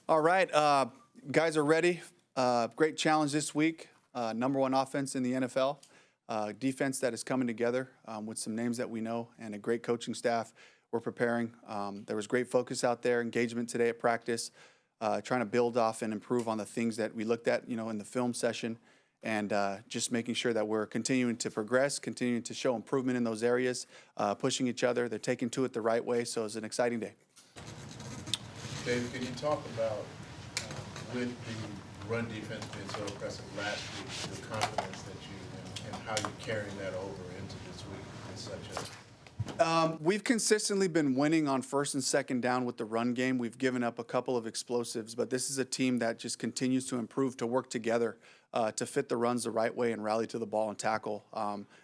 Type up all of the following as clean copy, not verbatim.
All right, guys are ready. Great challenge this week. Number one offense in the NFL. Defense that is coming together with some names that we know and a great coaching staff. We're preparing. There was great focus out there, engagement today at practice, trying to build off and improve on the things that we looked at, in the film session, and just making sure that we're continuing to progress, continuing to show improvement in those areas, pushing each other. They're taking to it the right way, so it's an exciting day. Dave, can you talk about, with the run defense being so impressive last week, the confidence that you and how you're carrying that over into this week with such We've consistently been winning on first and second down with the run game. We've given up a couple of explosives, but this is a team that just continues to improve, to work together, to fit the runs the right way and rally to the ball and tackle.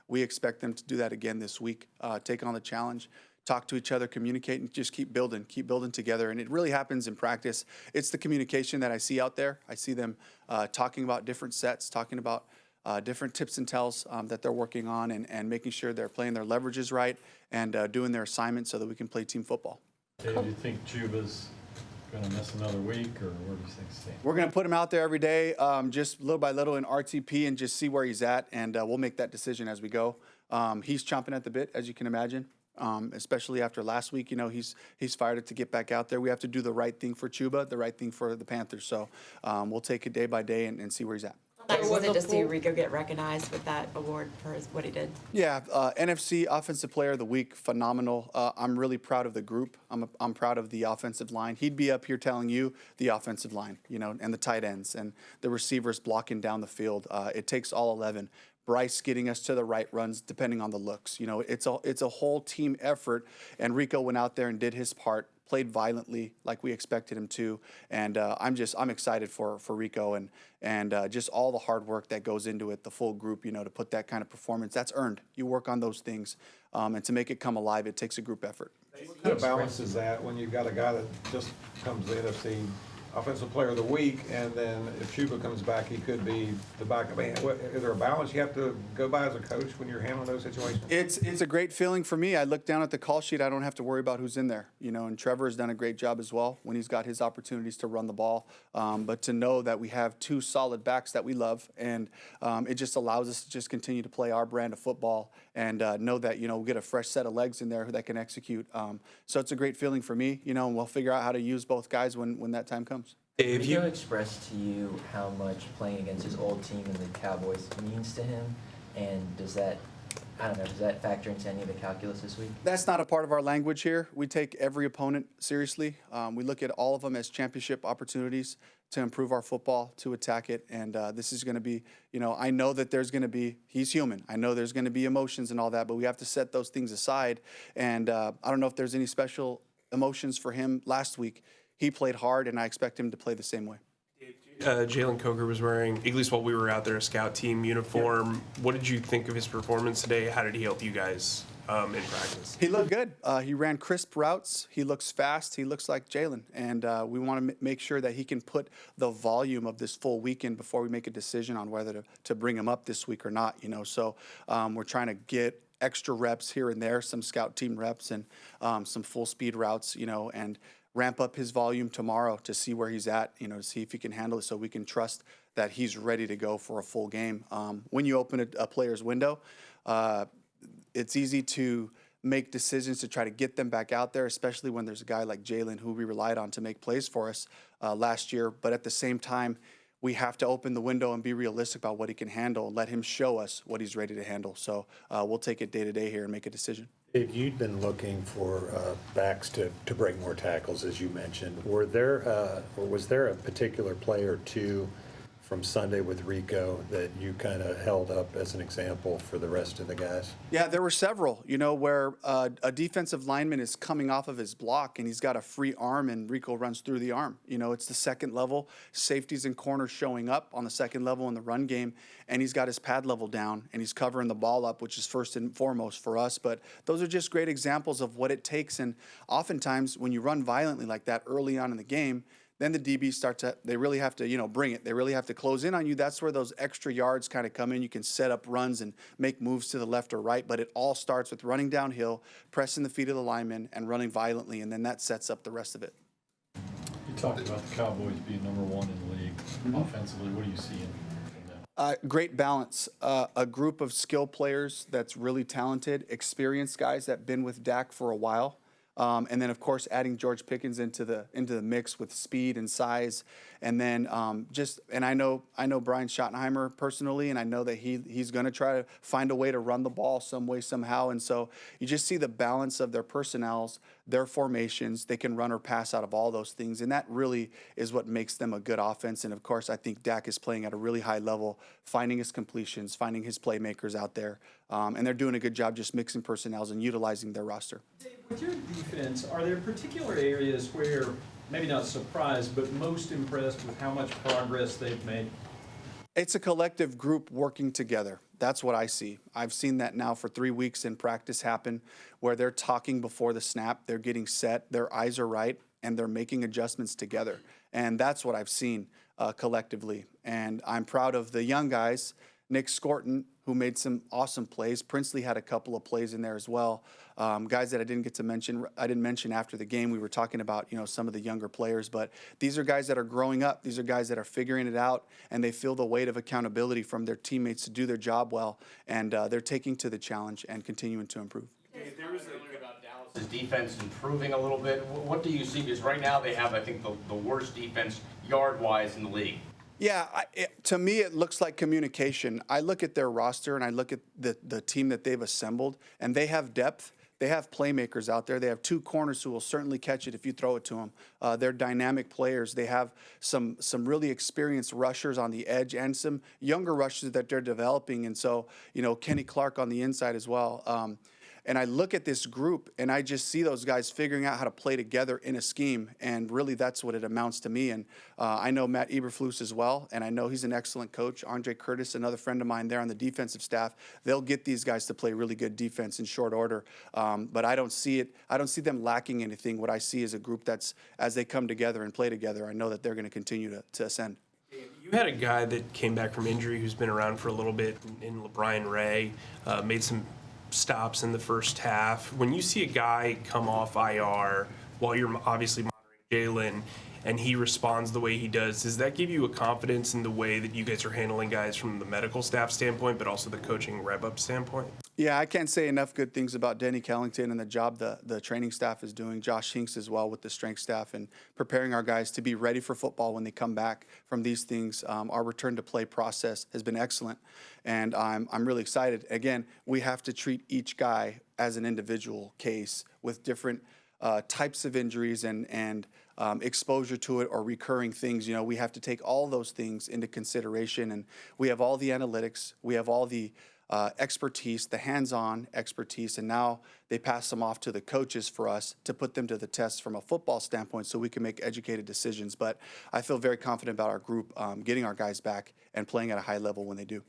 We expect them to do that again this week, take on the challenge, talk to each other, communicate, and just keep building together. And it really happens in practice. It's the communication that I see out there. I see them talking about different sets, talking about different tips and tells that they're working on, and making sure they're playing their leverages right and doing their assignments so that we can play team football. Hey, do you think Chuba's going to miss another week, or where do you think he's staying? We're going to put him out there every day, just little by little in RTP, and just see where he's at, and we'll make that decision as we go. He's chomping at the bit, as you can imagine. Especially after last week, he's fired up to get back out there. We have to do the right thing for Chuba, the right thing for the Panthers. So we'll take it day by day and see where he's at. Excited to see Rico get recognized with that award for what he did. Yeah, NFC Offensive Player of the Week, phenomenal. I'm really proud of the group. I'm proud of the offensive line. He'd be up here telling you the offensive line, and the tight ends and the receivers blocking down the field. It takes all 11. Bryce getting us to the right runs depending on the looks. It's a whole team effort, and Rico went out there and did his part, played violently like we expected him to, and I'm excited for Rico and just all the hard work that goes into it, the full group, to put that kind of performance. That's earned. You work on those things, and to make it come alive, it takes a group effort. What kind of balance is that when you've got a guy that just comes the NFC Offensive Player of the Week, and then if Chuba comes back, he could be the backup? Is there a balance you have to go by as a coach when you're handling those situations? It's a great feeling for me. I look down at the call sheet. I don't have to worry about who's in there, and Trevor has done a great job as well when he's got his opportunities to run the ball. But to know that we have two solid backs that we love, and it just allows us to just continue to play our brand of football and know that, we'll get a fresh set of legs in there that can execute. So it's a great feeling for me, and we'll figure out how to use both guys when that time comes. Did Rico express to you how much playing against his old team in the Cowboys means to him? And does that factor into any of the calculus this week? That's not a part of our language here. We take every opponent seriously. We look at all of them as championship opportunities to improve our football, to attack it. And this is going to be, I know that there's going to be, he's human. I know there's going to be emotions and all that, but we have to set those things aside. And I don't know if there's any special emotions for him last week. He played hard, and I expect him to play the same way. Jalen Coker was wearing, at least while we were out there, a scout team uniform. Yeah. What did you think of his performance today? How did he help you guys in practice? He looked good. He ran crisp routes. He looks fast. He looks like Jalen. And we want to make sure that he can put the volume of this full weekend before we make a decision on whether to bring him up this week or not. So we're trying to get extra reps here and there, some scout team reps and some full speed routes, and ramp up his volume tomorrow to see where he's at, to see if he can handle it so we can trust that he's ready to go for a full game. When you open a player's window, it's easy to make decisions to try to get them back out there, especially when there's a guy like Jalen who we relied on to make plays for us last year. But at the same time, we have to open the window and be realistic about what he can handle and let him show us what he's ready to handle. So we'll take it day to day here and make a decision. If you'd been looking for backs to break more tackles, as you mentioned, was there a particular player or two from Sunday with Rico that you kind of held up as an example for the rest of the guys? Yeah, there were several, where a defensive lineman is coming off of his block and he's got a free arm and Rico runs through the arm. It's the second level, safeties and corners showing up on the second level in the run game, and he's got his pad level down and he's covering the ball up, which is first and foremost for us. But those are just great examples of what it takes. And oftentimes when you run violently like that early on in the game, then the DBs they really have to, bring it. They really have to close in on you. That's where those extra yards kind of come in. You can set up runs and make moves to the left or right, but it all starts with running downhill, pressing the feet of the lineman, and running violently, and then that sets up the rest of it. You talked about the Cowboys being number one in the league offensively. What do you see in them? Great balance. A group of skill players that's really talented, experienced guys that been with Dak for a while. And then, of course, adding George Pickens into the mix with speed and size, and then and I know Brian Schottenheimer personally, and I know that he's going to try to find a way to run the ball some way somehow, and so you just see the balance of their personnels, their formations. They can run or pass out of all those things, and that really is what makes them a good offense. And of course, I think Dak is playing at a really high level, finding his completions, finding his playmakers out there, and they're doing a good job just mixing personnels and utilizing their roster. With your defense, are there particular areas where, maybe not surprised, but most impressed with how much progress they've made? It's a collective group working together. That's what I see. I've seen that now for 3 weeks in practice happen, where they're talking before the snap, they're getting set, their eyes are right, and they're making adjustments together. And that's what I've seen collectively. And I'm proud of the young guys, Nick Scorton, who made some awesome plays. Princely had a couple of plays in there as well. Guys that I didn't mention after the game. We were talking about, some of the younger players, but these are guys that are growing up. These are guys that are figuring it out, and they feel the weight of accountability from their teammates to do their job well, and they're taking to the challenge and continuing to improve. There was earlier about Dallas' defense improving a little bit. What do you see? Because right now they have, I think, the worst defense yard-wise in the league. Yeah, to me, it looks like communication. I look at their roster and I look at the team that they've assembled, and they have depth. They have playmakers out there. They have 2 corners who will certainly catch it if you throw it to them. They're dynamic players. They have some really experienced rushers on the edge and some younger rushers that they're developing. And so, Kenny Clark on the inside as well. And I look at this group, and I just see those guys figuring out how to play together in a scheme, and really that's what it amounts to me. And I know Matt Eberflus as well, and I know he's an excellent coach. Andre Curtis, another friend of mine there on the defensive staff, they'll get these guys to play really good defense in short order. But I don't see them lacking anything. What I see is a group that's, as they come together and play together, I know that they're going to continue to ascend. You had a guy that came back from injury who's been around for a little bit in LeBron Ray, made some stops in the first half. When you see a guy come off IR while you're obviously monitoring Jalen and he responds the way he does that give you a confidence in the way that you guys are handling guys from the medical staff standpoint, but also the coaching rev-up standpoint? Yeah, I can't say enough good things about Denny Kellington and the job the training staff is doing. Josh Hinks as well with the strength staff and preparing our guys to be ready for football when they come back from these things. Our return to play process has been excellent, and I'm really excited. Again, we have to treat each guy as an individual case with different types of injuries and exposure to it or recurring things. We have to take all those things into consideration, and we have all the analytics, we have all the expertise, the hands-on expertise, and now they pass them off to the coaches for us to put them to the test from a football standpoint so we can make educated decisions. But I feel very confident about our group getting our guys back and playing at a high level when they do.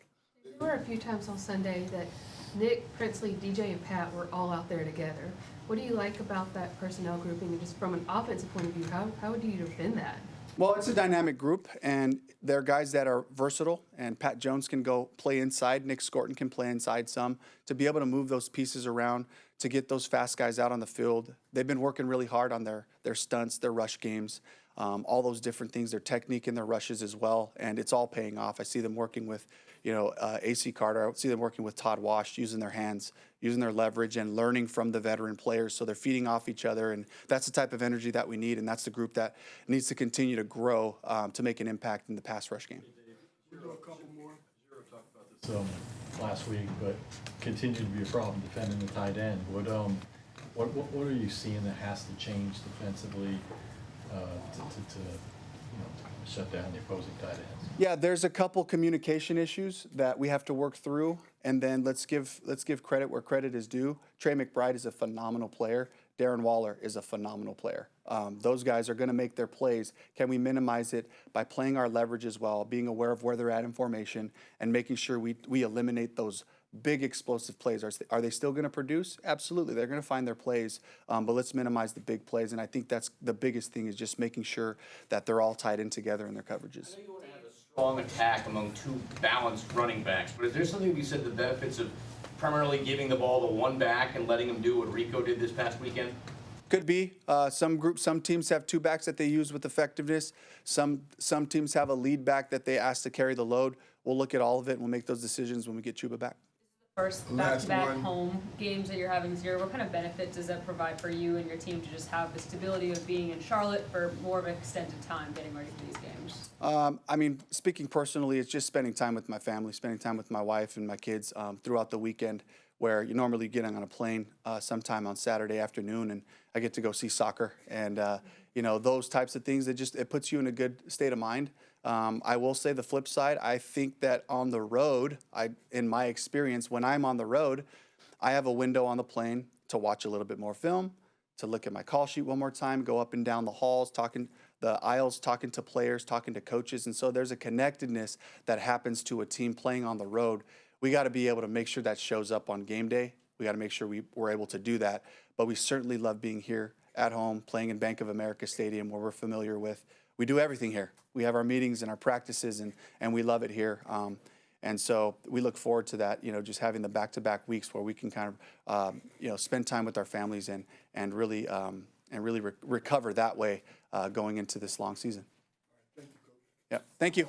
There were a few times on Sunday that Nick, Princely, DJ, and Pat were all out there together. What do you like about that personnel grouping? And just from an offensive point of view, how do you defend that? Well, it's a dynamic group, and they're guys that are versatile, and Pat Jones can go play inside. Nick Scorton can play inside some. To be able to move those pieces around, to get those fast guys out on the field, they've been working really hard on their stunts, their rush games, all those different things, their technique and their rushes as well, and it's all paying off. I see them working with, A.C. Carter. I see them working with Todd Wash, using their hands, using their leverage, and learning from the veteran players. So they're feeding off each other, and that's the type of energy that we need, and that's the group that needs to continue to grow to make an impact in the pass rush game. Zero talked about this last week, but continued to be a problem defending the tight end. What are you seeing that has to change defensively to shut down the opposing tight ends? Yeah, there's a couple communication issues that we have to work through, and then let's give credit where credit is due. Trey McBride is a phenomenal player. Darren Waller is a phenomenal player. Those guys are going to make their plays. Can we minimize it by playing our leverage as well, being aware of where they're at in formation, and making sure we eliminate those big explosive plays? Are they still going to produce? Absolutely, they're going to find their plays, but let's minimize the big plays. And I think that's the biggest thing, is just making sure that they're all tied in together in their coverages. I know you want to have a strong attack among 2 balanced running backs, but is there something we said the benefits of primarily giving the ball to one back and letting him do what Rico did this past weekend? Could be. Some teams have two backs that they use with effectiveness. Some teams have a lead back that they ask to carry the load. We'll look at all of it and we'll make those decisions when we get Chuba back. First Last back-to-back one. home games that you're having this year, what kind of benefit does that provide for you and your team to just have the stability of being in Charlotte for more of an extended time getting ready for these games? I mean, speaking personally, it's just spending time with my family, spending time with my wife and my kids throughout the weekend, where you normally get on a plane sometime on Saturday afternoon, and I get to go see soccer. And, those types of things, it puts you in a good state of mind. I will say the flip side, I think that on the road, in my experience, when I'm on the road, I have a window on the plane to watch a little bit more film, to look at my call sheet one more time, go up and down the halls, the aisles, talking to players, talking to coaches. And so there's a connectedness that happens to a team playing on the road. We got to be able to make sure that shows up on game day. We got to make sure we're able to do that. But we certainly love being here at home, playing in Bank of America Stadium, where we're familiar with. We do everything here. We have our meetings and our practices, and we love it here. And so we look forward to that, just having the back-to-back weeks where we can kind of, spend time with our families and really recover that way going into this long season. Yeah, thank you.